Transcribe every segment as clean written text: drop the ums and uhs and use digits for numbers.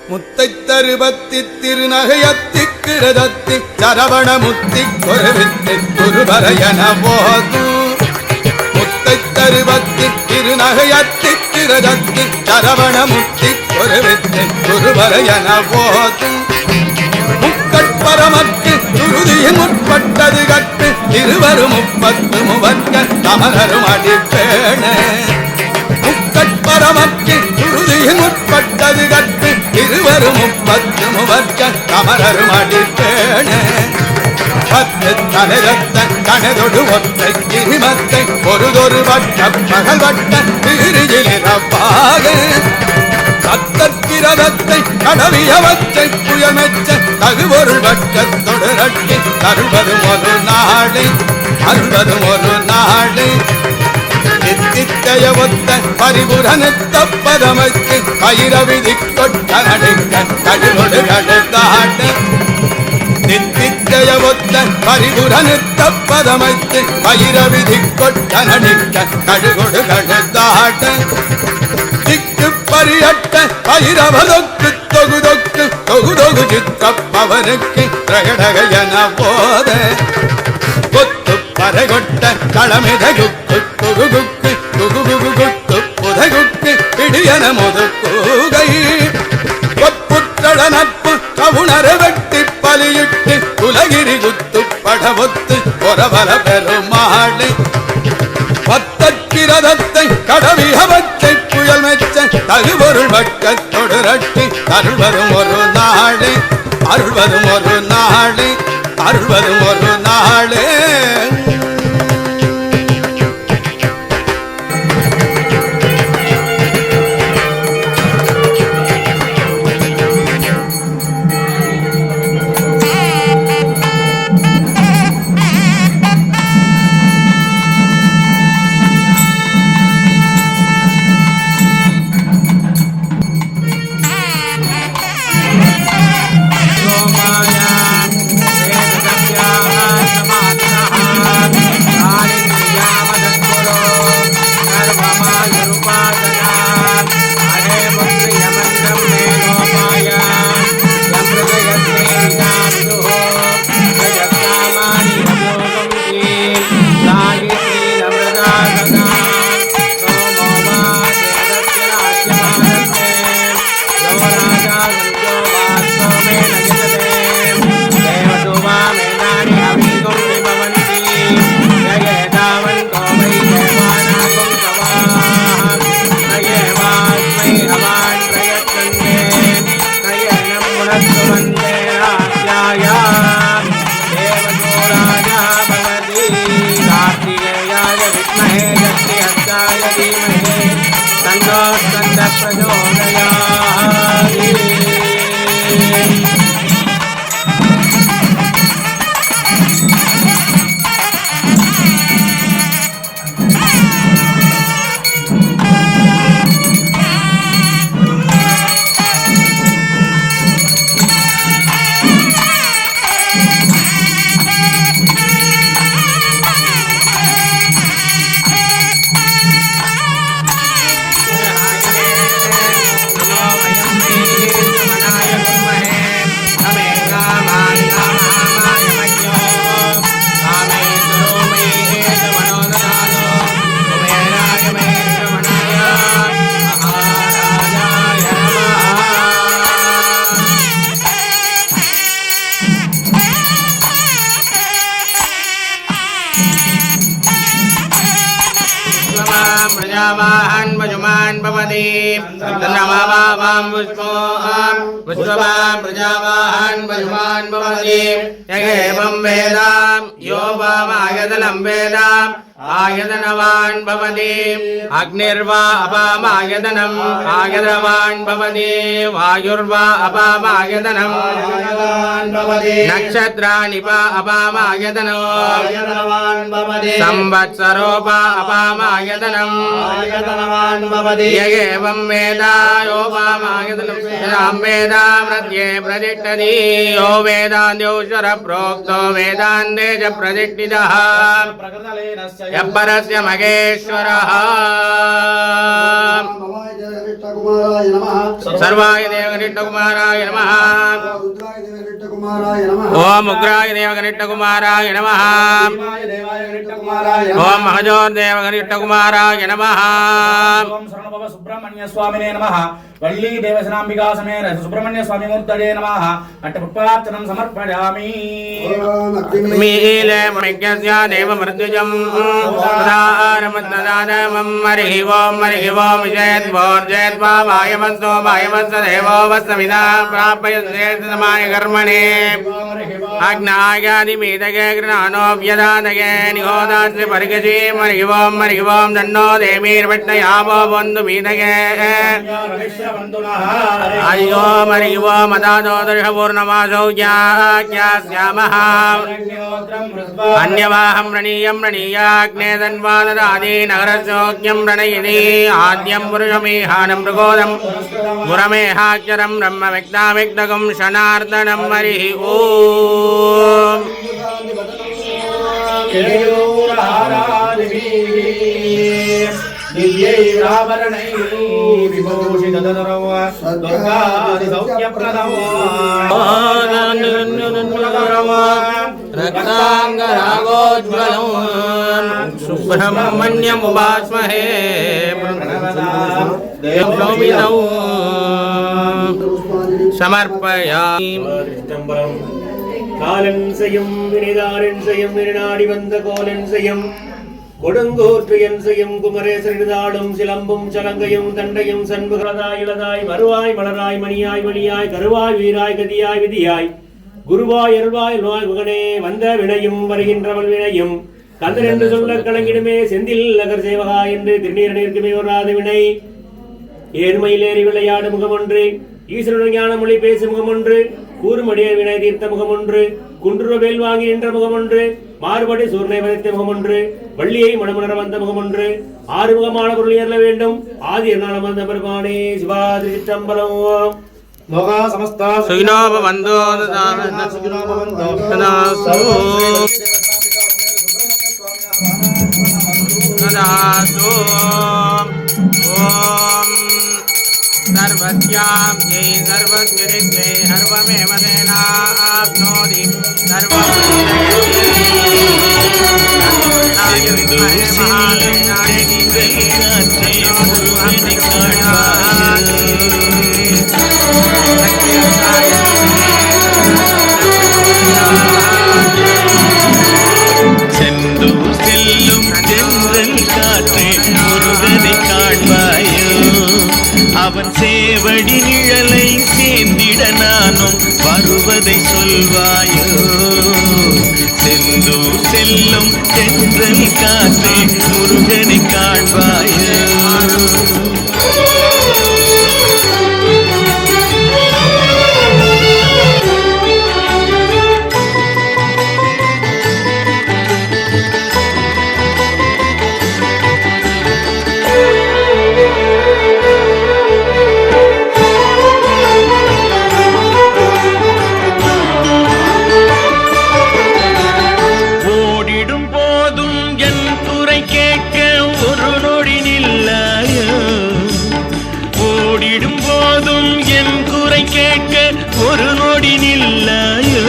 முத்தை தருபத்தி திருநகையத்திக்கிரதத்தி சரவண முத்தி கொருவித்தி குருபரையன போதும். முத்தை தருபத்தி திருநகையத்திக்கிரதத்தி சரவண முத்தி கொருவித்தி குருபரையன போதும். முக்கட்பரமக்கு துருதியின் முற்பட்டது கட்டு இருவரும் 30 முவர்க்க தமரரும் அடிப்பேண. முக்கட்பரமக்கு துருதியின் முற்பட்டது கட்டு இருவரும் 30 முவர்க்க தமரரும் அடிப்பேண. 10 தலைரத்த கனதொடு ஒற்றை கிரிமத்தை பொருதொரு வட்ட பகல் வட்ட திருஜிலிரப்பாக சத்தற்கிரதத்தை கடவியவற்றை புயமெச்ச தகுபொருள் வட்டத்தொடு ரட்டி அருள்வதும் ஒரு நாளை அருள்வதும் ஒரு நாளை. நித்தித்தைய ஒத்த பரிபுரனுத்த பதமைக்கு பயிரவிதி கொட்ட நடுக்க கடுகொடு கடுத்தாட்ட. நித்தித்தைய ஒத்த பரிபுரனுத்த பதமைக்கு பயிரவிதி கொட்ட நடுக்க கடுகொடு கடுத்தாட்ட. திக்கு பரியட்ட பயிரவதொக்கு தொகுதொக்கு தொகுதொகு சித்தப்பவனுக்கு பிரகடகையன போத. கொத்து பரகொட்ட களமிதகுக்கு குகுகுக்கு குகுகுகு குத்து புதகுக்கு பிடியன முதுக்கூகை. கொப்புற்றட நட்பு கவுணர வெட்டி பலியிட்டு குலகிரி குத்து படவொத்து பொறவல பெருமாளை. பத்தற்கிரதத்தை கடவியவற்றை புயல் மெச்ச தகுபொருள் வட்டத்தொடு ரட்டி அருள்வதும் ஒரு நாளே அருள்வதும் ஒரு நாளே அருள்வதும் ஒரு நாளே. प्रजावाहन् वजुमान् भवति तन्नमावां विश्ववां प्रजावाहन् वजुमान् भवति यगेवं वेदां यो वामायतनं वेदां आयतनवान् भवति अग्निर्वा अपामायतनम् आयतनवान् भवति वायुर्वा अपामायतनम् भवति नक्षत्राणि वा अपामायतनम् भवति संवत्सरोपा अपामायतनम् भवति एवं वेदा यो वामायतनं वेदा मध्ये प्रतिष्ठति यो वेदान्योश्वर प्रोक्तो वेदान्ते च प्रतिष्ठितः यपरस्य महेश्वरः सर्वाय देवगणिष्ठकुमाराय नमः ओम उग्राय देवगणिष्ठकुमाराय नमः ओम महजोर्देवगणिष्ठकुमाराय नमः ओम शरणभव सुब्रह्मण्य स्वामिने नमः वल्ली देवसेनाम्बिका समेत सुब्रह्मण्य स्वामी मूर्तये नमः अट्टपुष्पार्चनं समर्पयामि मीले मणिज्ञस्य देवमृत्युजं प्रदारमत्तदानमं हरिः ओम जयद्भोर्जयद्वा वायवस्तो वायवस्य देवो वत्सविदा प्रापयस्येतमाय कर्मणे आज्ञायादिमीदगे गृणानोऽव्यदादगे निहोदास्य परिगजे हरिः ओम दन्नो देवीर्वट्टयावो बन्धु मीदगे हरिः ओम मदादो दर्शपूर्णमासौ ज्ञास्यामः अन्यवाहं रणीयं रणीयाग्ने तन्वाददादि नगरस्योग्यं रणयिति आद्यं पुरुषमेहानं मृगोदं गुरमेहाक्षरं ब्रह्मव्यक्ताव्यक्तकं शनार्दनं हरिः ओम् दिव्यैराभरणैः विभूषितधरौ दुर्गादिसौख्यप्रदौ रक्ताङ्गरागोज्ज्वलं सुब्रह्मण्यमुपास्महे समर्पयामि காலன் செய்யும் வினைதாரன் செய்யும் வினாடி வந்த கோலன் செய்யும் கொடுங்கோற்று என் செய்யும் குமரேசரிதாளும் சிலம்பும் சலங்கையும் தண்டையும் சண்புகளதாய் இளதாய் மறுவாய் மலராய் மணியாய் மணியாய் கருவாய் வீராய் கதியாய் விதியாய் குருவாய் அருள்வாய் நோய் முகனே வந்த வினையும் வருகின்றவள் வினையும் கந்தன் என்று சொல்ல கலங்கிடுமே செந்தில் நகர் சேவகா என்று திருநீரனிற்குமே வராத வினை ஏர்மையில் ஏறி விளையாடு முகம் ஒன்று ஈஸ்வரன் ஞான மொழி பேசும் முகம் ஒன்று கூறுமடியர் வினை தீர்த்த முகம் ஒன்று குன்றுவ வேல் வாங்கி நின்ற முகம் ஒன்று மாறுபடி சூர்ணை வதைத்த முகம் ஒன்று வள்ளியை மனமுணர வந்த முகம் ஒன்று ஆறுமுகமான பொருள் ஏறல வேண்டும் ஆதி என்னாலும் வந்த பெருமானே சிவாதிரி சிற்றம்பலம் லோகா சமஸ்தா சுகினோபவந்தோ ஓம் सर्वस्यां जय सर्वस्वरित्यै सर्वमेव तेनाप्नोति सर्वं செந்தூர் செல்லும் தென்றல் காற்றே முருகனை காண்பாயோ அவன் சேவடி நிழலை சேர்ந்திட நானும் வருவதை சொல்வாயோ செந்தூர் செல்லும் தென்றல் காற்றே முருகனை காண்பாயோ ஒரு நொடி நில்லாயோ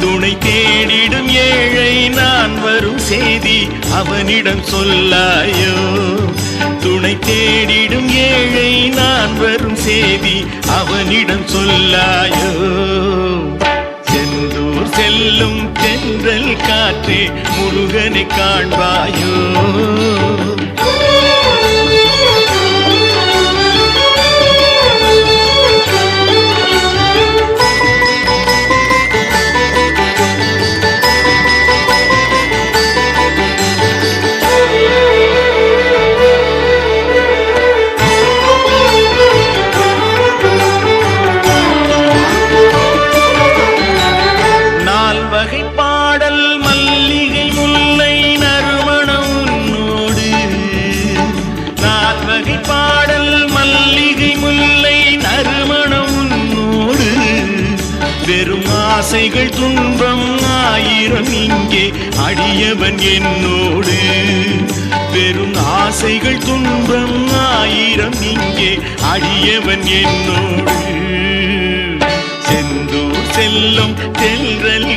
துணை தேடிடும் ஏழை நான் வரும் செய்தி அவனிடம் சொல்லாயோ துணை தேடிடும் ஏழை நான் வரும் செய்தி அவனிடம் சொல்லாயோ செந்தூர் செல்லும் தென்றல் காற்றே முருகனை காண்பாயோ ஆசைகள் துன்பம் ஆயிரம் இங்கே அடியவன் என்னோடு வெறும் ஆசைகள் துன்பம் ஆயிரம் இங்கே அடியவன் என்னோடு செந்தூர் செல்லும் தென்றல்